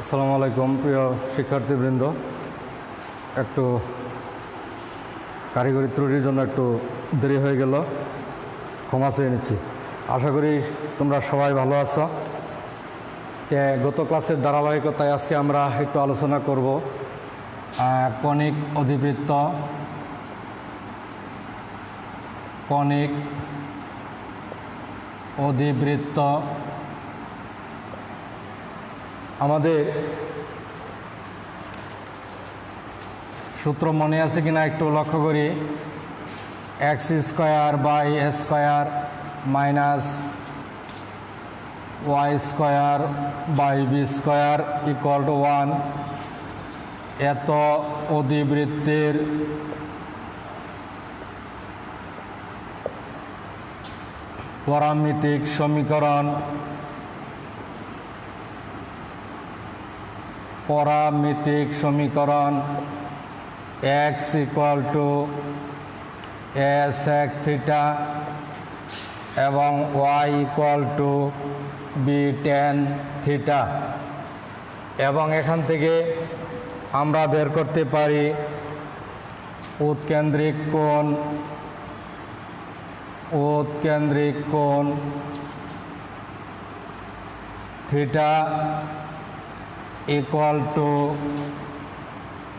আসসালামু আলাইকুম প্রিয় শিক্ষার্থীবৃন্দ। একটু কারিগরি ত্রুটির জন্য একটু দেরি হয়ে গেল, ক্ষমা চেয়ে নিচ্ছি। আশা করি তোমরা সবাই ভালো আছো। গত ক্লাসের ধারাবাহিকতায় আজকে আমরা একটু আলোচনা করব কণিক অধিবৃত্ত, কণিক অধিবৃত্ত। আমাদের সূত্র মনে আছে কিনা একটু লক্ষ্য করি। X square by a square minus y square by b square equal to 1। এত অধিবৃত্তের পরামিতিক সমীকরণ, পরামিতিক সমীকরণ x equal to a sec theta এবং y equal to b tan theta. এবং এখান থেকে আমরা বের করতে পারি উৎকেন্দ্রিক কোণ, উৎকেন্দ্রিক কোণ theta equal to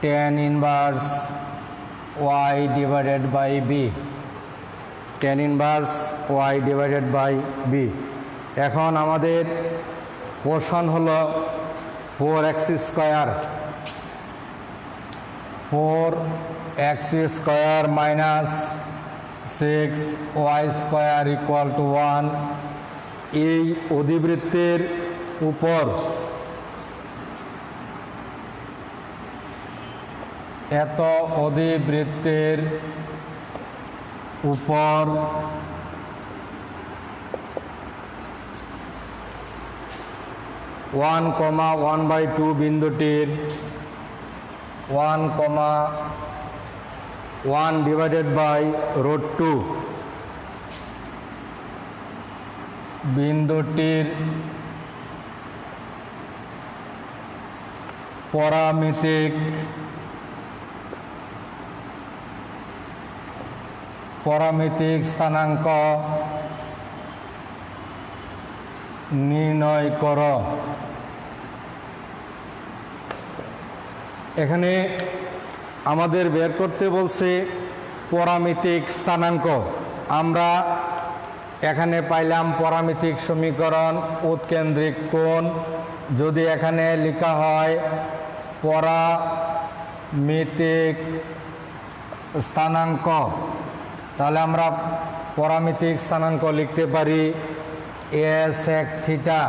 tan inverse y divided by b, tan inverse y divided by b। এখন আমাদের কোষণ হলো 4x square, 4x square minus 6y square equal to 1। এই অধিবৃত্তের উপর এত অধিবৃত্তের উপর 1,1/2 বিন্দুটির 1,1 ডিভাইডেড বাই √2 বিন্দুটির পরামিতিক স্থানাঙ্ক নির্ণয় করো। এখানে আমাদের বের করতে বলছে পরামিতিক স্থানাঙ্ক। আমরা এখানে পাইলাম পরামিতিক সমীকরণ, উৎকেন্দ্রিক কোণ। যদি এখানে লেখা হয় পরামিতিক স্থানাঙ্ক, তাহলে আমরা পরামিতিক স্থানাঙ্ক লিখতে পারি a sec theta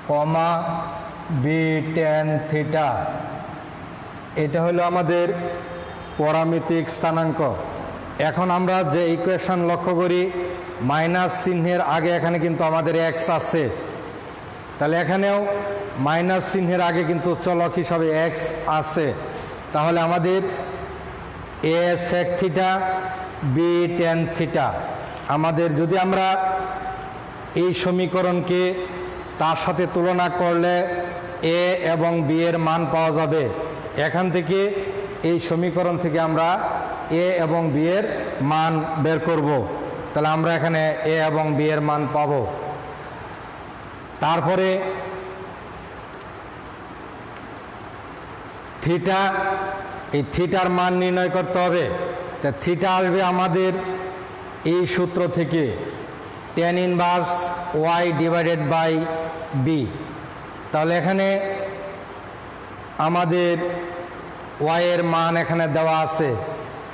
comma b tan theta. এটা হলো আমাদের পরামিতিক স্থানাঙ্ক। এখন আমরা যে ইকুয়েশন লক্ষ্য করি, মাইনাস চিহ্নের আগে এখানে কিন্তু আমাদের এক্স আছে, তাহলে এখানেও মাইনাস চিহ্নের আগে কিন্তু চলক হিসাবে এক্স আছে। তাহলে আমাদের a sec theta b tan theta, আমাদের যদি আমরা এই সমীকরণকে তার সাথে তুলনা করলে এ এবং বি এর মান পাওয়া যাবে। এখান থেকে এই সমীকরণ থেকে আমরা এ এবং বি এর মান বের করব। তাহলে আমরা এখানে এ এবং বি এর মান পাব। তারপরে থিটা, এই থিটার মান নির্ণয় করতে হবে। তা থিটা আসবে আমাদের এই সূত্র থেকে, tan inverse y divided by b। তাহলে এখানে আমাদের y এর মান এখানে দেওয়া আছে,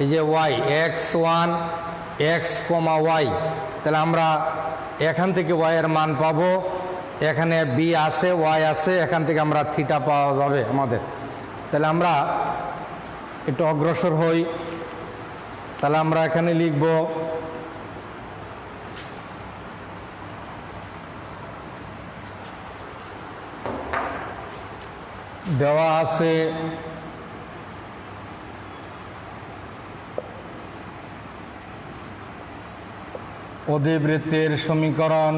এই যে y x1 x, y। তাহলে আমরা এখান থেকে y এর মান পাবো। এখানে b আছে, y আছে, এখান থেকে আমরা থিটা পাওয়া যাবে আমাদের। তাহলে আমরা একটু অগ্রসর হই। তাহলে আমরা এখানে লিখব দেওয়া আছে অধিবৃত্তের সমীকরণ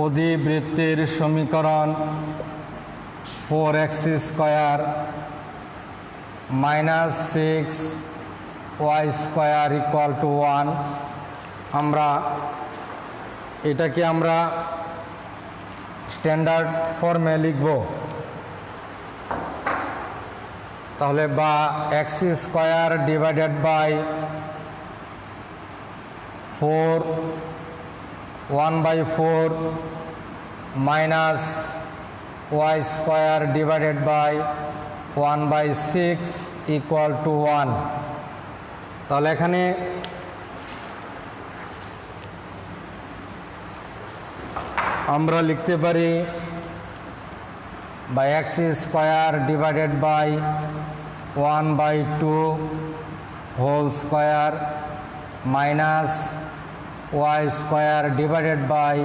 অধিবৃত্তির সমীকরণ 4x square minus 6y square equal to 1। আমরা এটাকে আমরা স্ট্যান্ডার্ড ফর্মে লিখব। তাহলে বা x square divided by 4 1/4 minus y square divided by 1/6 equal to 1। তাহলে এখানে আমরা লিখতে পারি বাই x square divided by 1/2 whole square minus y square divided by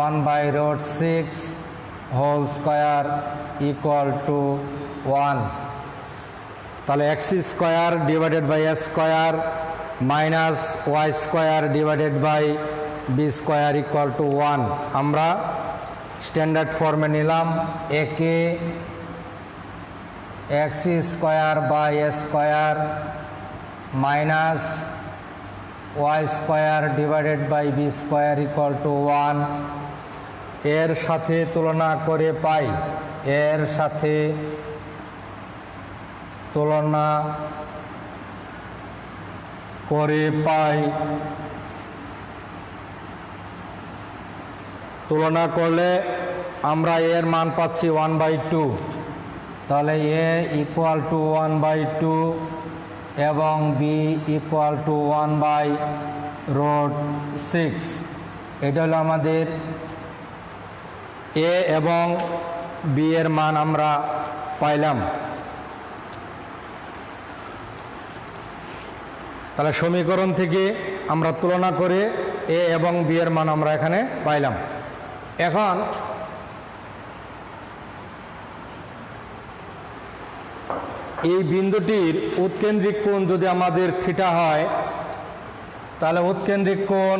1/6 whole square equal to 1। তাহলে x square divided by a square minus y square divided by b square equal to 1। আমরা standard ফর্মে নিলাম। একে x square by a square minus y square divided by b square equal to 1 এর সাথে তুলনা করে পাই, এর সাথে তুলনা করে পাই, তুলনা করলে আমরা এর মান পাচ্ছি 1/2। তাহলে এ ইকুয়াল টু 1/2 এবং বি ইকুয়াল টু 1/√6। এটা হলো আমাদের এ এবং বি এর মান আমরা পাইলাম। তাহলে সমীকরণ থেকে আমরা তুলনা করে এ এবং বি এর মান আমরা এখানে পাইলাম। এখন এই বিন্দুটির উৎকেন্দ্রিক কোণ যদি আমাদের থিটা হয়, তাহলে উৎকেন্দ্রিক কোণ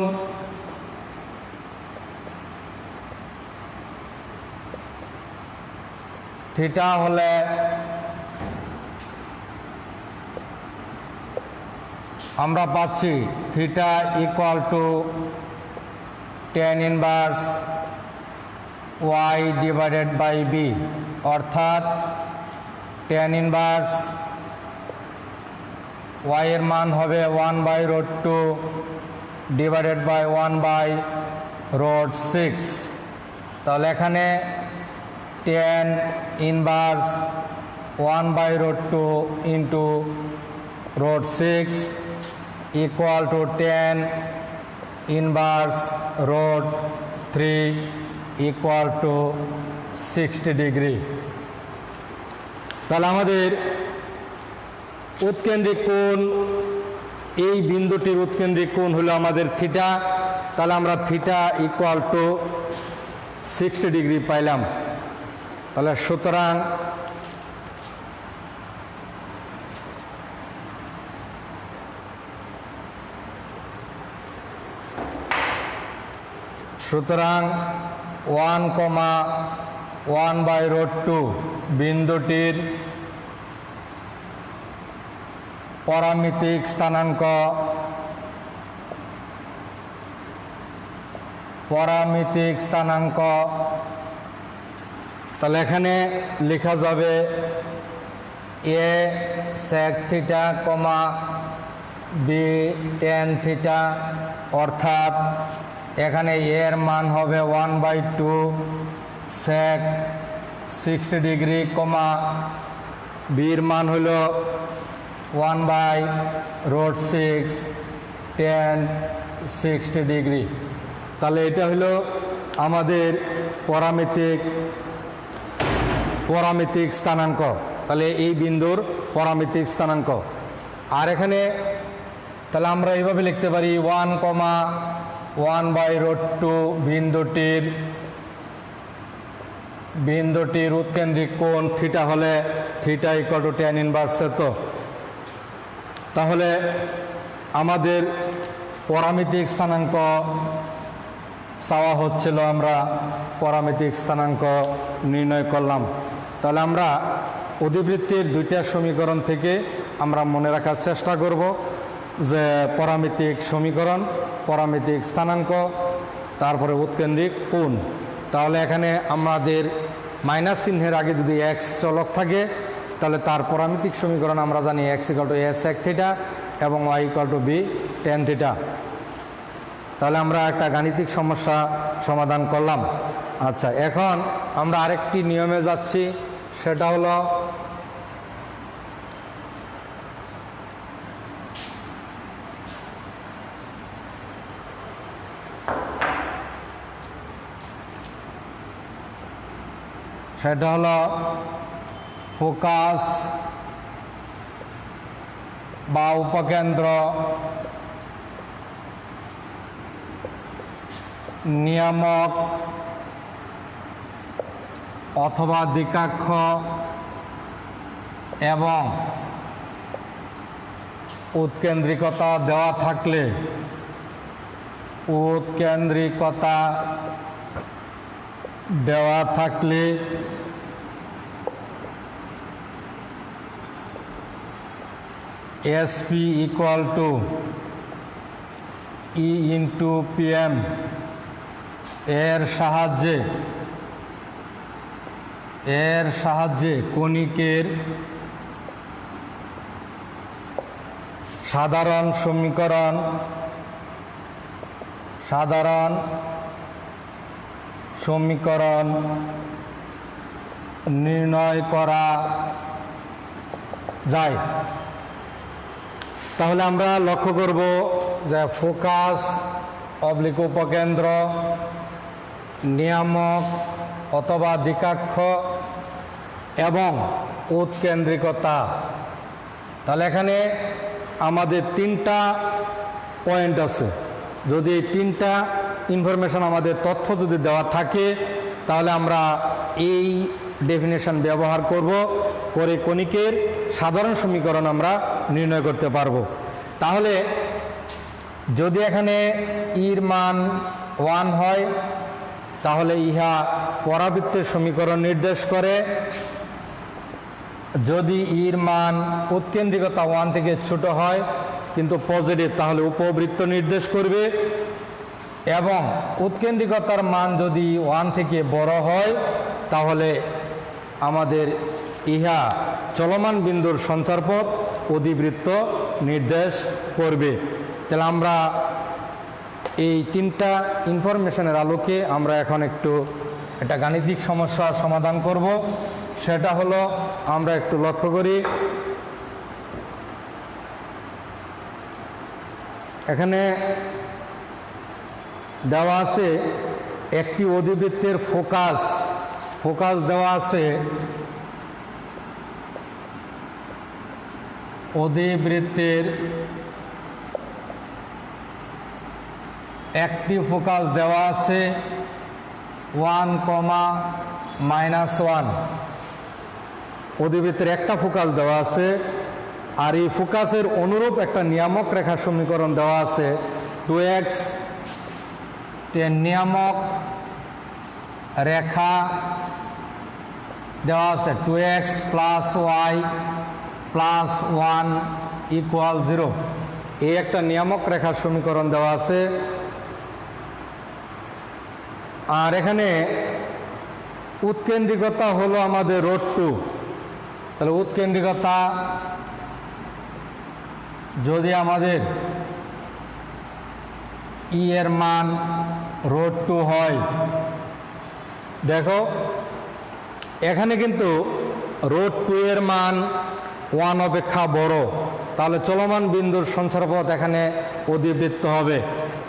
থিটা হলে আমরা পাচ্ছি theta equal to tan inverse y divided by b, অর্থাৎ tan ইনভার্স ওয়াই এর মান হবে 1/√2 ডিভাইডেড বাই 1/√6। তাহলে এখানে tan inverse 1/√2 into √6 equal to tan inverse √3 equal to 60 degree. তাহলে আমাদের উৎকেন্দ্রিক কোণ, এই বিন্দুটির উৎকেন্দ্রিক কোণ হলো আমাদের থিটা। তাহলে আমরা থিটা ইকুয়াল টু 60 ডিগ্রি পাইলাম। তাহলে সুতরাং সুতরাং 1,1/√2 বিন্দুটির পরামিতিক স্থানাঙ্ক, পরামিতিক স্থানাঙ্ক। তাহলে এখানে লেখা যাবে a sec theta comma b tan theta, অর্থাৎ এখানে এর মান হবে 1/2 sec 60 ডিগ্রি কমা বির মান হলো 1/√6 tan 60 ডিগ্রি। তাহলে এটা হলো আমাদের পরামিতিক স্থানাঙ্ক। তাহলে এই বিন্দুর পরামিতিক স্থানাঙ্ক। আর এখানে তাহলে আমরা এইভাবে লিখতে পারি 1,1/√2 বিন্দুটির উৎকেন্দ্রিক কোণ থিটা হলে theta equal to tan inverse. তো তাহলে আমাদের পরামিতিক স্থানাঙ্ক চাওয়া হচ্ছিল আমরা পরামিতিক স্থানাঙ্ক নির্ণয় করলাম। তাহলে আমরা অধিবৃত্তির দুইটা সমীকরণ থেকে আমরা মনে রাখার চেষ্টা করব যে পরামিতিক সমীকরণ, পরামিতিক স্থানাঙ্ক, তারপরে উৎকেন্দ্রিক কোণ। তাহলে এখানে আমাদের মাইনাস চিহ্নের আগে যদি এক্স চলক থাকে তাহলে তার পরামিতিক সমীকরণ আমরা জানি x = a sec থিটা এবং y = b tan থিটা। তাহলে আমরা একটা গাণিতিক সমস্যা সমাধান করলাম। আচ্ছা, এখন আমরা আরেকটি নিয়মে যাচ্ছি, সেটা হলো ফোকাস বা উপকেন্দ্র নিয়ামক অথবা দ্বিকাক্ষ এবং উৎকেন্দ্রিকতা দেওয়া থাকলে SP = E × PM এর সাহায্যে কণিকের সাধারণ সমীকরণ নির্ণয় করা যায়। তাহলে আমরা লক্ষ্য করব যে ফোকাস / উপকেন্দ্র নিয়ামক অথবা দ্বিকাক্ষ এবং উৎকেন্দ্রিকতা, তাহলে এখানে আমাদের তিনটা পয়েন্ট আছে। যদি এই তিনটা ইনফরমেশন আমাদের তথ্য যদি দেওয়া থাকে তাহলে আমরা এই ডেফিনেশন ব্যবহার করে কণিকের সাধারণ সমীকরণ আমরা নির্ণয় করতে পারবো। তাহলে যদি এখানে ইর মান 1 হয় তাহলে ইহা পরাবৃত্তের সমীকরণ নির্দেশ করে। যদি ইর মান উৎকেন্দ্রিকতা 1 থেকে ছোট হয় কিন্তু পজিটিভ তাহলে উপবৃত্ত নির্দেশ করবে, এবং উৎকেন্দ্রিকতার মান যদি 1 থেকে বড় হয় তাহলে আমাদের ইহা চলমান বিন্দুর সঞ্চারপথ অধিবৃত্ত নির্দেশ করবে। তাহলে আমরা এই তিনটা ইনফরমেশনের আলোকে আমরা এখন একটা গাণিতিক সমস্যার সমাধান করব। সেটা হলো, আমরা একটু লক্ষ্য করি, এখানে দেওয়া আছে একটি অধিবৃত্তের ফোকাস দেওয়া আছে, অধিবৃত্তের একটি ফোকাস দেওয়া আছে 1, -1। অধিবৃত্তের একটা ফোকাস দেওয়া আছে, আর এই ফোকাসের অনুরূপ একটা নিয়ামক রেখা সমীকরণ দেওয়া আছে 2x। নিয়ামক রেখা দেওয়া আছে 2x + y + 1 = 0। এই একটা নিয়ামক রেখার সমীকরণ দেওয়া আছে। আর এখানে উৎকেন্দ্রিকতা হলো আমাদের √2। তাহলে উৎকেন্দ্রিকতা যদি আমাদের ই এর মান √2 হয়, দেখো এখানে কিন্তু √2 এর মান 1 অপেক্ষা বড়, তাহলে চলমান বিন্দুর সঞ্চারপথ এখানে অধিবৃত্ত হবে।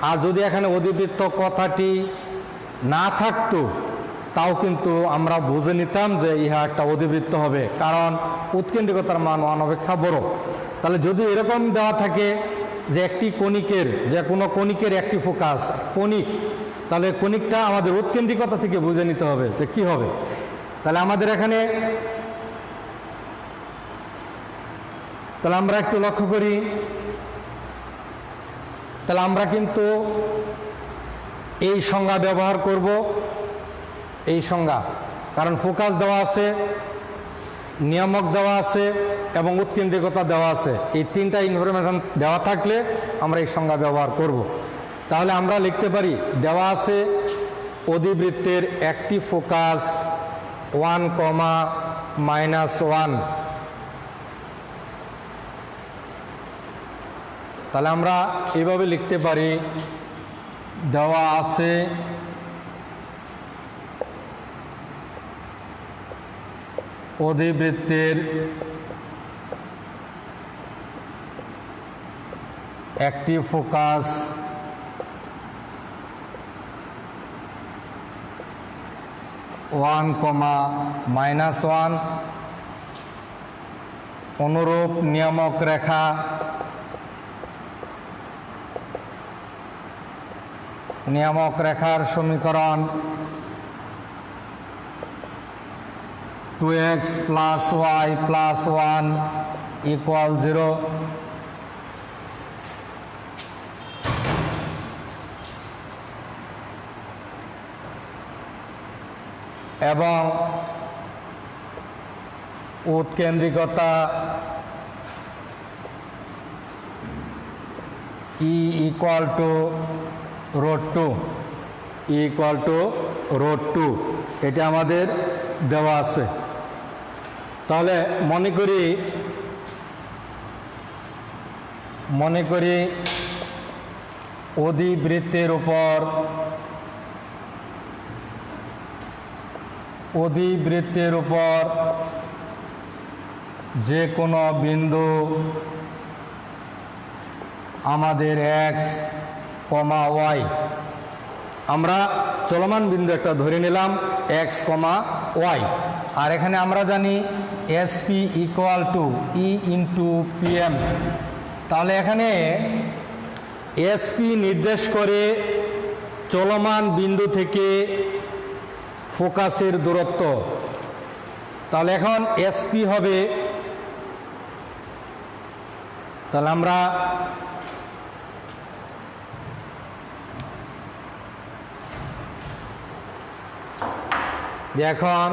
আর যদি এখানে অধিবৃত্ত কথাটি না থাকতো তাও কিন্তু আমরা বুঝে নিতাম যে ইহা একটা অধিবৃত্ত হবে, কারণ উৎকেন্দ্রিকতার মান 1 অপেক্ষা বড়। তাহলে যদি এরকম দেওয়া থাকে যে যে কোনো কণিকের একটি ফোকাস কণিক, তাহলে কণিকটা আমাদের উৎকেন্দ্রিকতা থেকে বুঝে নিতে হবে যে কি হবে। তাহলে আমাদের এখানে আমরা একটু লক্ষ্য করি, তাহলে আমরা কিন্তু এই সংজ্ঞা ব্যবহার করব, এই সংজ্ঞা, কারণ ফোকাস দেওয়া আছে, নিয়ামক দেওয়া আছে এবং উৎকেন্দ্রিকতা দেওয়া আছে। এই তিনটা ইনফরমেশন দেওয়া থাকলে আমরা এই সংজ্ঞা ব্যবহার করব। তাহলে আমরা লিখতে পারি, দেওয়া আছে অধিবৃত্তের একটি ফোকাস 1,-1। তাহলে আমরা এইভাবে লিখতে পারি, দেওয়া আছে অধিবৃত্তের একটি ফোকাস 1,-1, অনুরূপ নিয়ামক রেখা নিয়ামক রেখার সমীকরণ 2x + y + 1 = 0। এবং উৎকেন্দ্রিকতা E = √2, E = √2, এটা আমাদের দেওয়া আছে। তাহলে মনে করি অধিবৃত্তের উপর যে কোনো বিন্দু আমাদের x, y, আমরা চলমান বিন্দু একটা ধরে নিলাম x, y, আর এখানে আমরা জানি SP = E × PM। তাহলে এখানে SP নির্দেশ করে চলমান বিন্দু থেকে ফোকাসের দূরত্ব। তাহলে এখন SP হবে, তাহলে আমরা এখন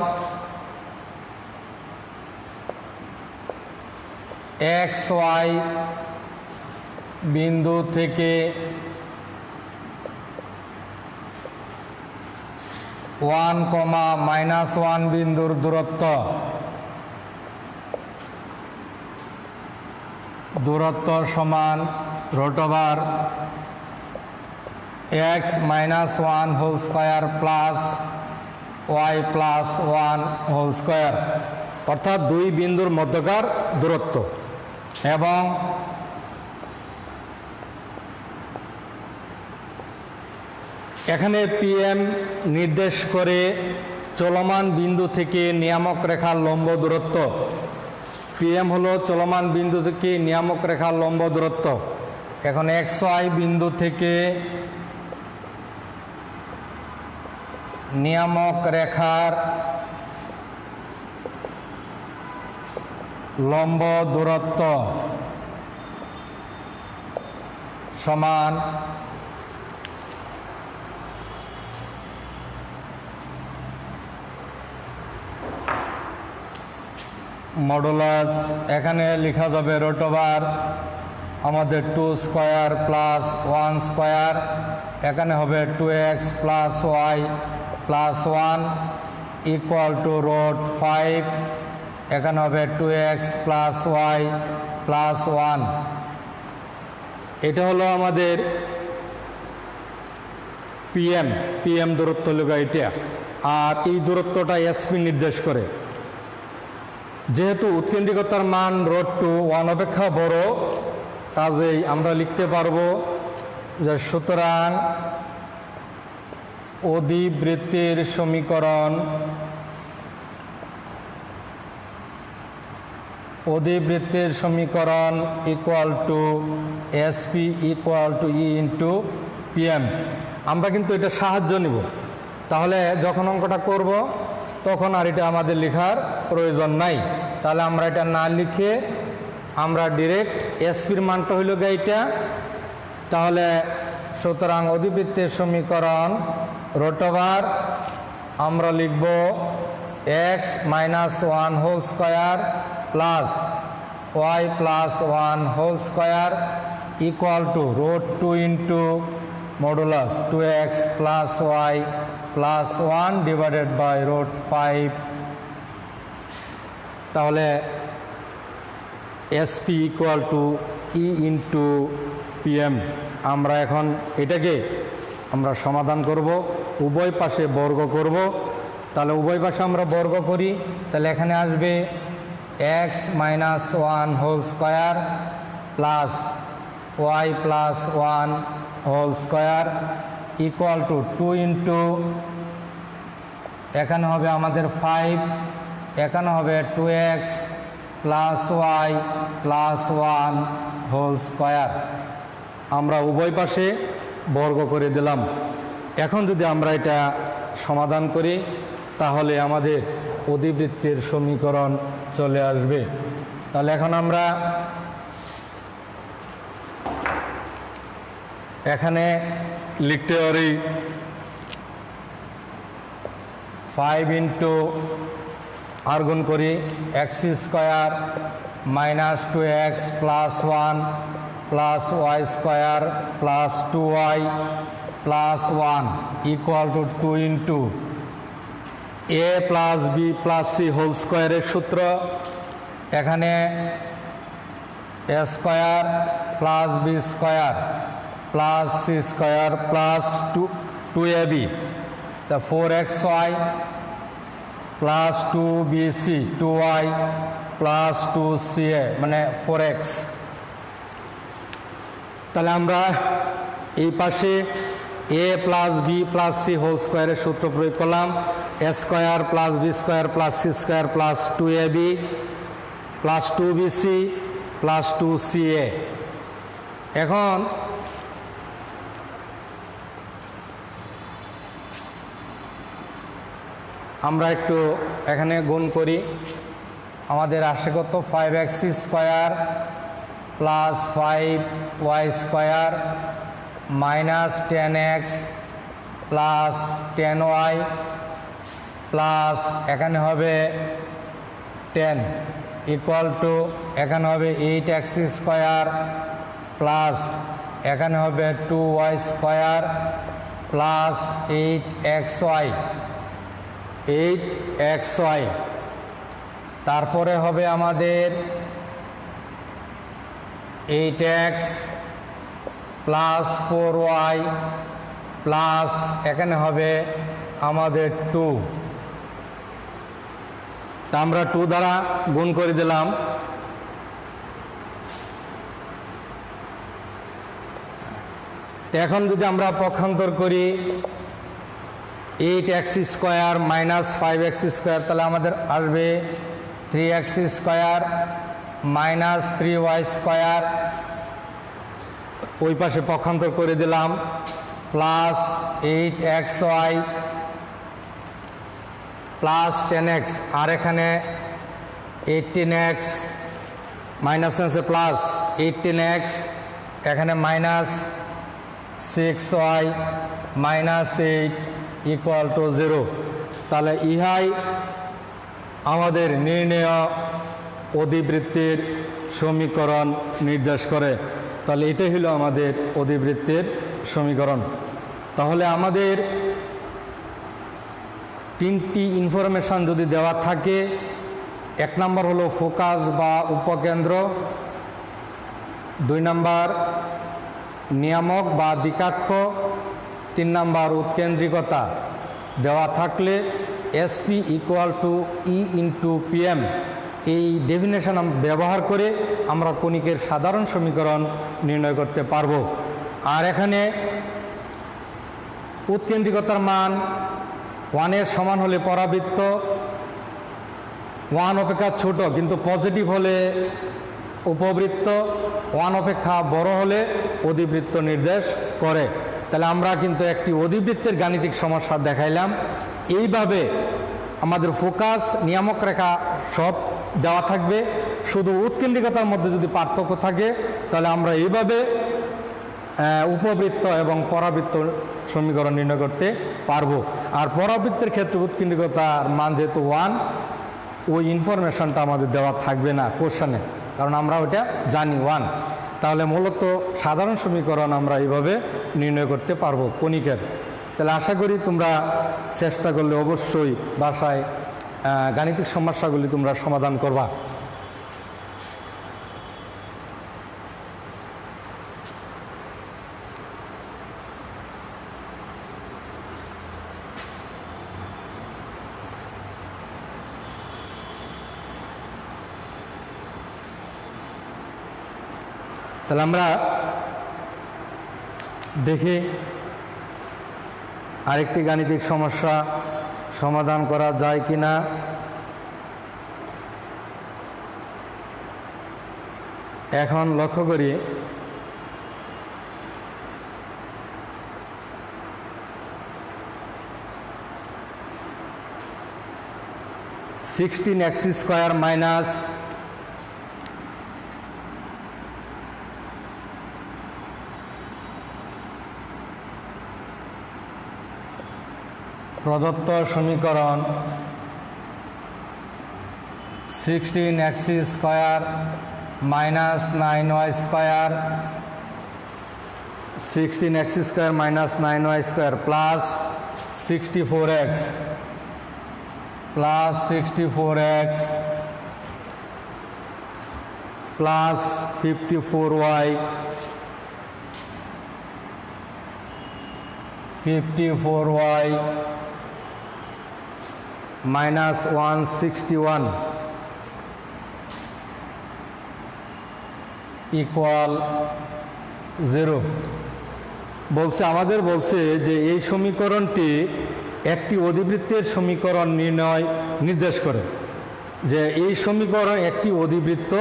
XY বিন্দু থেকে 1,-1 বিন্দুর দূরত্ব সমান √(x - 1) whole square plus y + 1 whole square, অর্থাৎ দুই বিন্দুর মধ্যকার দূরত্ব। এবং এখানে PM নির্দেশ করে চলমান বিন্দু থেকে নিয়ামক রেখার লম্ব দূরত্ব। PM হলো চলমান বিন্দু থেকে নিয়ামক রেখার লম্ব দূরত্ব। এখন XY বিন্দু থেকে নিয়ামক রেখার লম্ব দূরত্ব সমান মডুলাস, এখানে লেখা যাবে √, আমাদের 2 স্কয়ার প্লাস 1 স্কয়ার, এখানে হবে 2x + y + 1 = √5, এখানে হবে 2x + y + 1। এটা হলো আমাদের PM দূরত্ব হলো এটা, আর এই দূরত্বটা SP নির্দেশ করে। যেহেতু উৎকেন্দ্রিকতার মান √2 1 অপেক্ষা বড়, কাজেই আমরা লিখতে পারবো যে সুতরাং অধিবৃত্তের সমীকরণ SP = E × PM। আমরা কিন্তু এটা সাহায্য নিব, তাহলে যখন অঙ্কটা করব তখন আর এটা আমাদের লেখার প্রয়োজন নাই। তাহলে আমরা এটা না লিখে আমরা ডিরেক্ট SPর মানটা হইল এইটা, তাহলে সুতরাং অধিবৃত্তের সমীকরণ রুট ওভার আমরা লিখব x minus one whole square plus y plus one whole square equal to root two into modulus two x plus y plus one divided by root five. তাহলে SP equal to e into PM. আমরা এখন এটাকে আমরা সমাধান করব, উভয় পাশে বর্গ করব। তাহলে উভয় পাশে আমরা বর্গ করি, তাহলে এখানে আসবে x minus one whole square plus y plus one whole square equal to two into এখানে হবে আমাদের 5, এখানে হবে 2x plus y plus one whole square. আমরা উভয় পাশে বর্গ করে দিলাম। এখন যদি আমরা এটা সমাধান করি তাহলে আমাদের অধিবৃত্তের সমীকরণ চলে আসবে। তাহলে এখন আমরা এখানে লিখতে পারি 5 ইন্টু আর গুণ করি x square minus 2x plus one plus y square plus 2y plus one equal to 2 into a plus b plus c whole স্কোয়ারের সূত্র, এখানে a square plus b square plus c square plus 2ab, তা 4xy plus 2bc 2y plus 2ca মানে 4x। তাহলে আমরা এই পাশে a plus b plus c whole স্কোয়ারের সূত্র প্রয়োগ করলাম, a square plus b square plus c square plus 2ab plus 2bc plus 2ca। এখন আমরা একটু এখানে গুণ করি, আমাদের আসে কত 5x square plus 5y square minus 10x plus 10y plus এখানে হবে 10 ইকুয়াল টু এখানে হবে 8x স্কোয়ার প্লাস এখানে হবে 2y স্কোয়ার প্লাস 8xy, তারপরে হবে আমাদের 8x প্লাস 4y প্লাস এখানে হবে আমাদের 2, তা আমরা 2 দ্বারা গুণ করে দিলাম। এখন যদি আমরা পক্ষান্তর করি 8x square minus 5x square, তাহলে আমাদের আসবে 3x square minus 3y square, ওই পাশে পক্ষান্তর করে দিলাম প্লাস 8xy প্লাস 10x, আর এখানে 18x মাইনাস প্লাস 18x, এখানে minus 6y minus 8 equal to 0। তাহলে ইহাই আমাদের নির্ণেয় অধিবৃত্তের সমীকরণ নির্দেশ করে। তাহলে এটাই হলো আমাদের অধিবৃত্তের সমীকরণ। তাহলে আমাদের 3টি ইনফরমেশন যদি দেওয়া থাকে, 1 নম্বর হলো ফোকাস বা উপকেন্দ্র, 2 নম্বর নিয়ামক বা দ্বিকাক্ষ, 3 নম্বর উৎকেন্দ্রিকতা দেওয়া থাকলে SP equal to e into PM এই ডেফিনেশন ব্যবহার করে আমরা কণিকের সাধারণ সমীকরণ নির্ণয় করতে পারব। আর এখানে উৎকেন্দ্রিকতার মান 1-এর সমান হলে পরাবৃত্ত, 1 অপেক্ষা ছোট কিন্তু পজিটিভ হলে উপবৃত্ত, 1 অপেক্ষা বড় হলে অধিবৃত্ত নির্দেশ করে। তাহলে আমরা কিন্তু একটি অধিবৃত্তের গাণিতিক সমস্যা দেখাইলাম। এইভাবে আমাদের ফোকাস নিয়ামক রেখা সব দেওয়া থাকবে, শুধু উৎকেন্দ্রিকতার মধ্যে যদি পার্থক্য থাকে তাহলে আমরা এইভাবে উপবৃত্ত এবং পরাবৃত্ত সমীকরণ নির্ণয় করতে পারবো। আর পরাবৃত্তের ক্ষেত্রে উৎকেন্দ্রিকতার মান যেহেতু 1, ওই ইনফরমেশনটা আমাদের দেওয়া থাকবে না কোশ্চেনে, কারণ আমরা ওটা জানি 1। তাহলে মূলত সাধারণ সমীকরণ আমরা এইভাবে নির্ণয় করতে পারবো কণিকের। তাহলে আশা করি তোমরা চেষ্টা করলে অবশ্যই বাসায় গাণিতিক সমস্যাগুলি তোমরা সমাধান করবা। তাহলে আমরা দেখি আরেকটি গাণিতিক সমস্যা সমাধান করা যায় কিনা। এখন লক্ষ্য করি (16x² মাইনাস প্রদত্ত সমীকরণ 16x² minus 9y² 16x² minus 9y² plus 64x plus 64x plus 54y 54y minus 161 equal 0 বলছে। আমাদের বলছে যে এই সমীকরণটি একটি অধিবৃত্তের সমীকরণ নির্দেশ করে, যে এই সমীকরণ একটি অধিবৃত্ত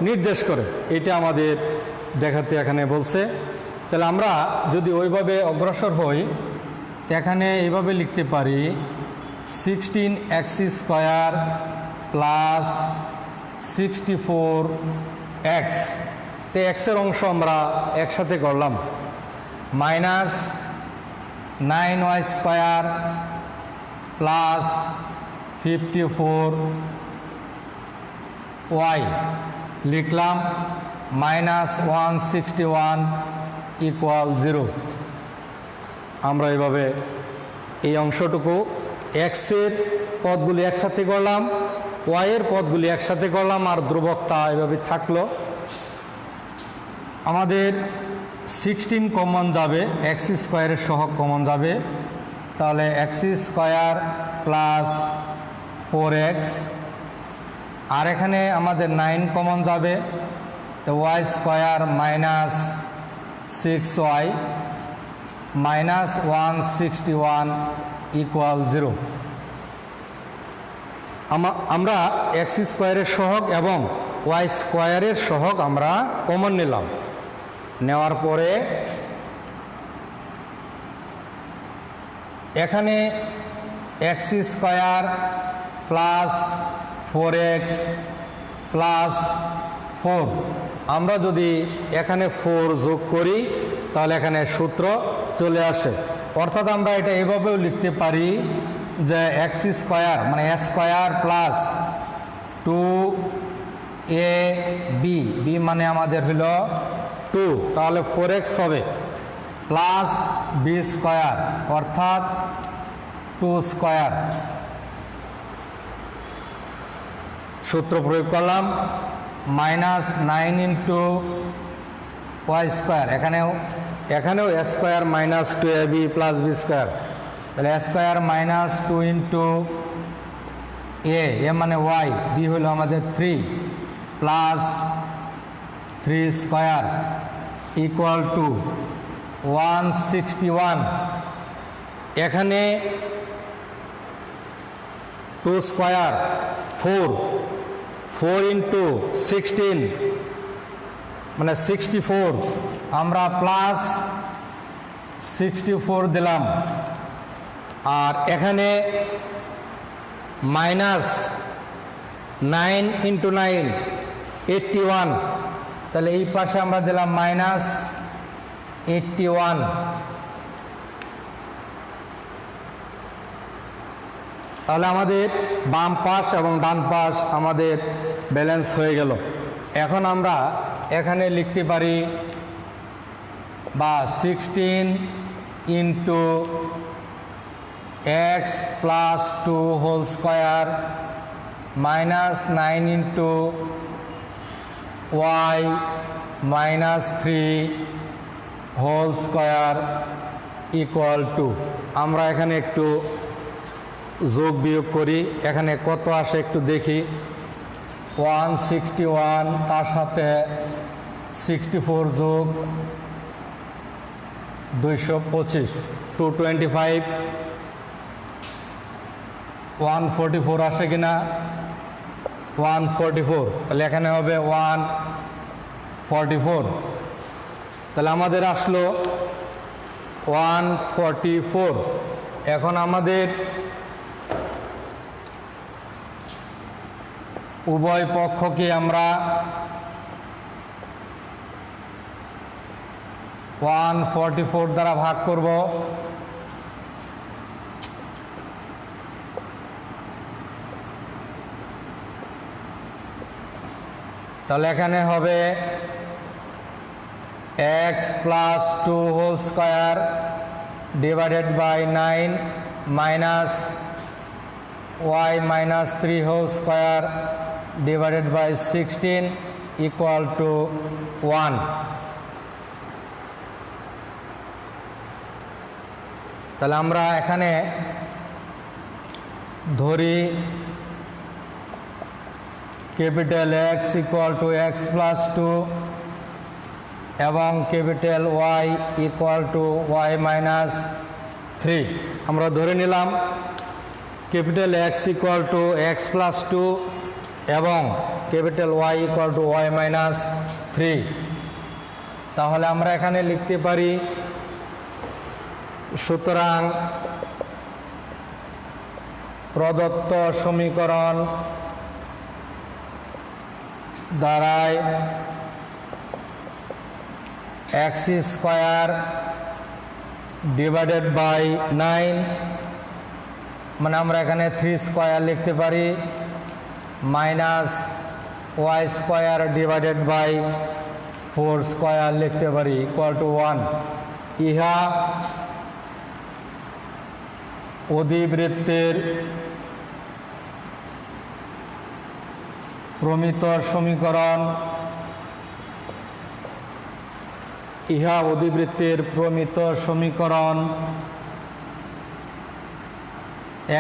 নির্দেশ করে, এটা আমাদের দেখাতে এখানে বলছে। তাহলে আমরা যদি ওইভাবে অগ্রসর হই, এখানে এইভাবে লিখতে পারি 16x² প্লাস 64x, তো এক্সের অংশ আমরা একসাথে করলাম, মাইনাস 9y² প্লাস 54y লিখলাম, মাইনাস 161 ইকুয়াল 0। আমরা এভাবে এই অংশটুকু এক্সের পদগুলি একসাথে করলাম, ওয়াইয়ের পদগুলি একসাথে করলাম, আর ধ্রুবকটা এভাবে থাকলো। আমাদের 16 কমন যাবে, x² সহগ কমন যাবে, তাহলে x² প্লাস 4x, আর এখানে আমাদের 9 কমন যাবে, তো y² minus 6y minus 161 equal 0। আমরা x² সহগ এবং y² সহগ আমরা কমন নিলাম, নেওয়ার পরে এখানে x² প্লাস 4x প্লাস 4, আমরা যদি এখানে 4 যোগ করি তাহলে এখানে সূত্র চলে আসে। অর্থাৎ আমরা এটা এভাবেও লিখতে পারি যে x² মানে a² প্লাস 2ab, বি মানে আমাদের হলো 2, তাহলে 4x হবে প্লাস b² অর্থাৎ 2²। সূত্র প্রয়োগ করলাম, মাইনাস 9 ইন্টু y², এখানেও a² minus 2ab plus b², তাহলে a² মাইনাস 2 ইন্টু এ মানে y, বি হলো আমাদের 3 প্লাস 3² ইকুয়াল টু 161। এখানে 2² 4 ইন্টু 16 মানে 64, আমরা প্লাস 64 দিলাম, আর এখানে মাইনাস 9 ইন্টু 9 81, তাহলে এই পাশে আমরা দিলাম মাইনাস 81। তাহলে আমাদের বাম পাশ এবং ডান পাশ আমাদের ব্যালেন্স হয়ে গেল। এখন আমরা এখানে লিখতে পারি বা 16 into x plus 2 whole square minus 9 into y minus 3 whole square equal to, আমরা এখানে একটু যোগ বিয়োগ করি, এখানে কত আসে একটু দেখি। 161 তার সাথে 64 যোগ 225 225 144 আসে কিনা 144, তাহলে এখানে হবে 144, তাহলে আমাদের আসলো 144। এখন আমাদের উভয় পক্ষকে আমরা 144 দ্বারা ভাগ করব। তাহলে এখানে হবে x plus 2 whole square divided by 9 minus y minus 3 whole square divided by 16 equal to 1। তাহলে আমরা এখানে ধরি capital x equal to x plus 2 এবং capital y equal to y minus 3। আমরা ধরে নিলাম capital x equal to x plus 2 এবং capital y equal to y minus 3। তাহলে আমরা এখানে লিখতে পারি, সুতরাং প্রদত্ত সমীকরণ দাঁড়ায় এক্স স্কোয়ার ডিভাইডেড বাই 9, মানে আমরা এখানে 3 স্কোয়ার লিখতে পারি, minus y square divided by 4 square লিখতে পারি ইকুয়াল টু 1। ইহা অধিবৃত্তের প্রমিত সমীকরণ, ইহা অধিবৃত্তের প্রমিত সমীকরণ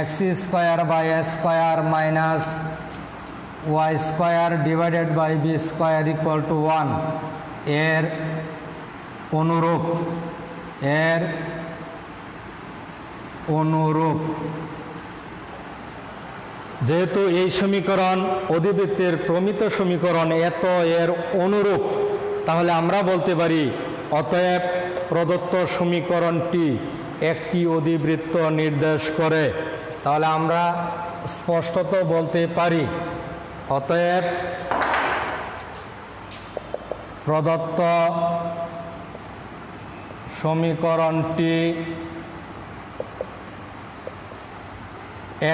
x square by a square minus y square divided by b square equal to 1 এর অনুরূপ, যেহেতু এই সমীকরণ অধিবৃত্তের প্রমিত সমীকরণ এত এর অনুরূপ, তাহলে আমরা বলতে পারি অতএব প্রদত্ত সমীকরণটি একটি অধিবৃত্ত নির্দেশ করে। তাহলে আমরা স্পষ্টত বলতে পারি অতএব প্রদত্ত সমীকরণটি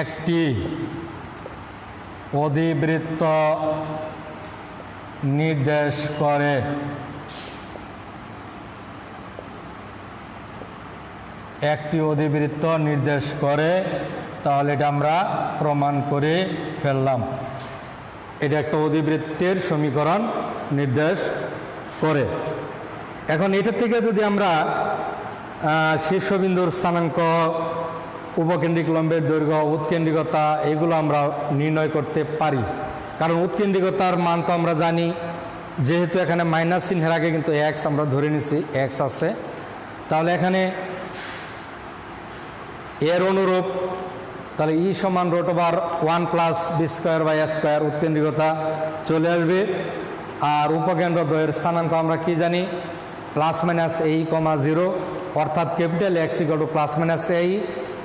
একটি অধিবৃত্ত নির্দেশ করে। একটি অধিবৃত্ত নির্দেশ করে, তাহলে এটা আমরা প্রমাণ করে ফেললাম। এটা একটা অধিবৃত্তের সমীকরণ নির্দেশ করে। এখন এটা থেকে যদি আমরা শীর্ষবিন্দুর স্থানাঙ্ক, উপকেন্দ্রিক লম্বের দৈর্ঘ্য, উৎকেন্দ্রিকতা এগুলো আমরা নির্ণয় করতে পারি, কারণ উৎকেন্দ্রিকতার মান তো আমরা জানি, যেহেতু এখানে মাইনাস চিহ্নের আগে কিন্তু এক্স আমরা ধরে নিছি, এক্স আছে, তাহলে এখানে এর অনুরূপ, তাহলে ই সমান √1 plus b square by a square উৎকেন্দ্রিকতা চলে আসবে। আর উপকেন্দ্র দ্বয়ের স্থানাঙ্ক আমরা কি জানি, প্লাস মাইনাস এই কমা 0, অর্থাৎ capital x equal to plus minus এই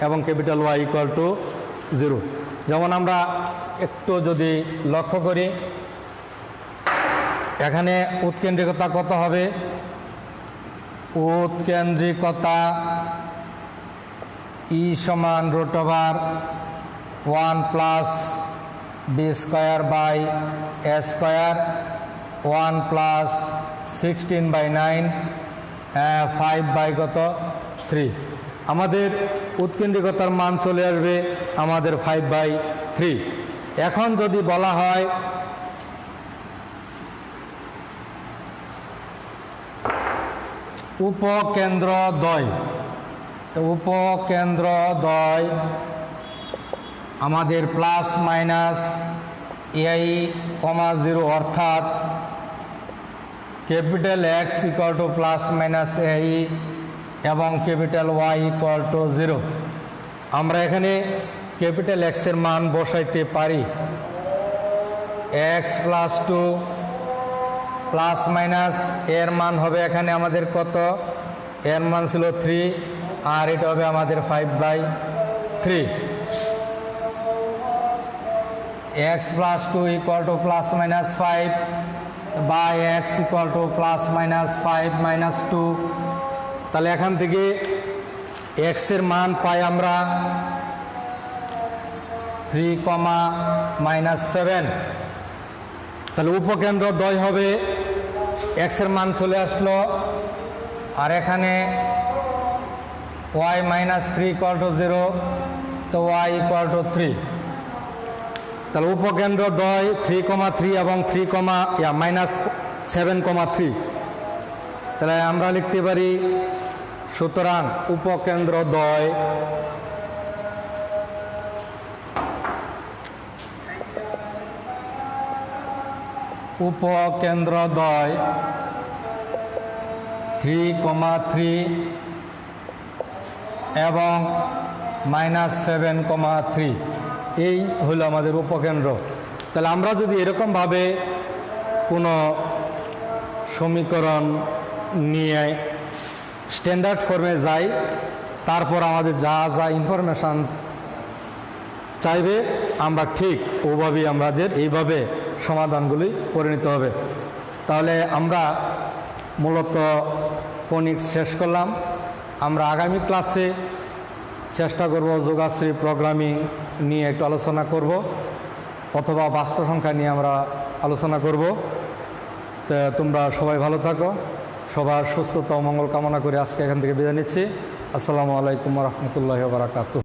এবং ক্যাপিটাল ওয়াই ইকুয়াল টু 0। যেমন আমরা একটু যদি লক্ষ্য করি, এখানে উৎকেন্দ্রিকতা কত হবে, উৎকেন্দ্রিকতা ই সমান √1 plus b square by a square 1 plus 16/9 5 by কত 3। আমাদের উৎকেন্দ্রিকতার মান চলে আসবে আমাদের 5/3। এখন যদি বলা হয় উপকেন্দ্রদ্বয়, উপকেন্দ্রদ্বয় আমাদের প্লাস মাইনাস এই কমা 0 অর্থাৎ capital x equal to plus minus এই এবং ক্যাপিটাল ওয়াই ইকুয়াল টু 0। আমরা এখানে ক্যাপিটাল এক্সের মান বসাইতে পারি এক্স প্লাস 2 প্লাস মাইনাস এর মান হবে এখানে আমাদের কত, এর মান ছিল 3 আর এটা হবে আমাদের 5/3। X plus 2 equal to plus minus 5 by x equal to plus minus 5 minus 2। তাহলে এখান থেকে এক্সের মান পাই আমরা 3, -7। তাহলে উপকেন্দ্রদ্বয় হবে এক্সের মান চলে আসলো আর এখানে y -3 = 0, তো y = 3। তাহলে উপকেন্দ্রদ্বয় 3,3 এবং -7,3। তাহলে আমরা লিখতে পারি সুতরাং উপকেন্দ্রদ্বয় উপকেন্দ্রদ্বয় 3,3 এবং -7,3 এই হলো আমাদের উপকেন্দ্র। তাহলে আমরা যদি এরকমভাবে কোনো সমীকরণ নিয়ে স্ট্যান্ডার্ড ফর্মে যাই, তারপর আমাদের যা যা ইনফরমেশান চাইবে আমরা ঠিক ওভাবেই আমাদের এইভাবে সমাধানগুলি করে নিতে হবে। তাহলে আমরা মূলত ফোনিক্স শেষ করলাম। আমরা আগামী ক্লাসে চেষ্টা করব যোগাশ্রী প্রোগ্রামিং নিয়ে একটু আলোচনা করব, অথবা বাস্তব সংখ্যা নিয়ে আমরা আলোচনা করব। তো তোমরা সবাই ভালো থাকো, সবার সুস্থতা ও মঙ্গল কামনা করে আজকে এখান থেকে বিদায় নিচ্ছি। আসসালামু আলাইকুম ওয়া রাহমাতুল্লাহি ওয়া বারাকাতুহু।